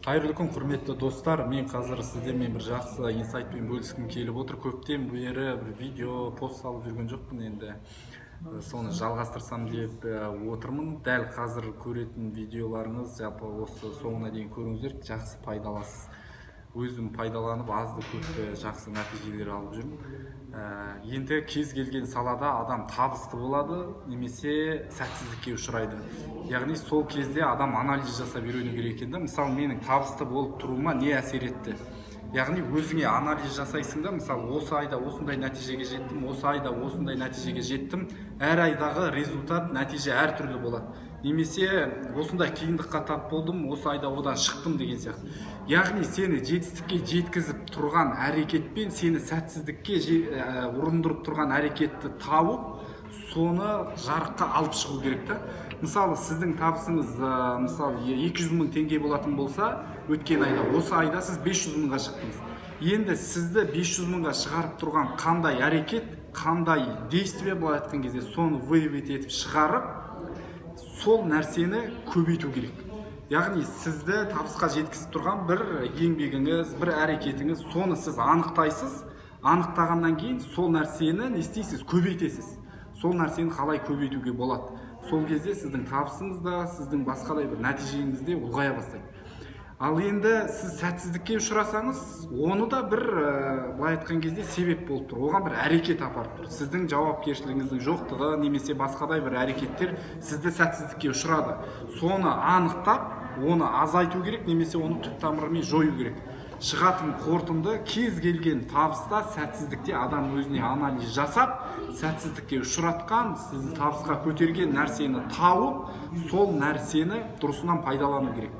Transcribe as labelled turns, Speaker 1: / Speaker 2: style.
Speaker 1: Қайырлы күн, құрметті достар. Мен қазір сіздермен бір жақсы инсайтпен бөліскім келіп отыр. Көптен бері бір видео, пост салып жүрген жоқпын, енді соны жалғастырсам деп отырмын. Дәл қазір көретін видеоларыңыз жалпы осы соңына дейін көріңіздер, жақсы пайдаласыз. Өзім пайдаланып азды көпті жақсы нәтижелер алып жүрмін. Енді кез келген салада адам табысты болады, немесе сәтсіздікке ұшырайды. Яғни сол кезде адам анализ жасап үйрену керек екен. Мысалы, менің табысты болып тұруыма не әсер етті? Яғни өзіңе анализ жасайсың да, мысалы, осы айда осындай нәтижеге жеттім, осы айда осындай нәтижеге жеттім. Әр айдағы результат, нәтиже әртүрлі болады. Немесе осындай қиындыққа тап болдым, осы айда одан шықтым деген сияқты. Яғни сені жетістікке жеткізіп тұрған әрекетпен сені сәтсіздікке ұрындырып тұрған әрекетті тауып, соны жарыққа алып шығу керек та. Мысалы, сіздің табысыңыз мысалы 200 мың теңге болатын болса, өткен айда, осы айда сіз 500 мыңға шықтыңыз. Енді сізді 500 мыңға шығарып тұрған қандай әрекет, қандай действие былай айтқан кезде соны выявить етіп шығарып, сол нәрсені көбейту керек. Яғни сізді табысқа жеткізіп тұрған бір еңбегіңіз, бір әрекетіңіз, соны сіз анықтайсыз. Анықтағаннан кейін сол нәрсені не істейсіз? Көбейтесіз. Сол нәрсені қалай көбейтуге болады? Сол кезде сіздің табысыңыз да, сіздің басқадай бір нәтижеңіз де ұлғая бастайды. Ал енді сіз сәтсіздікке ұшырасаңыз, оны да бір былай айтқан кезде себеп болып тұр. Оған бір әрекет апарып тұр. Сіздің жауапкершілігіңіздің жоқтығы немесе басқадай бір әрекеттер сізді сәтсіздікке ұшырады. Соны анықтап, оны азайту керек, немесе оны түп тамырымен жою керек. Шығатын қорытынды кез келген табыста, сәтсіздікте адам өзіне анализ жасап, сәтсіздікке ұшыратқан, сізді табысқа көтерген нәрсені тауып, сол нәрсені дұрысынан пайдалану керек.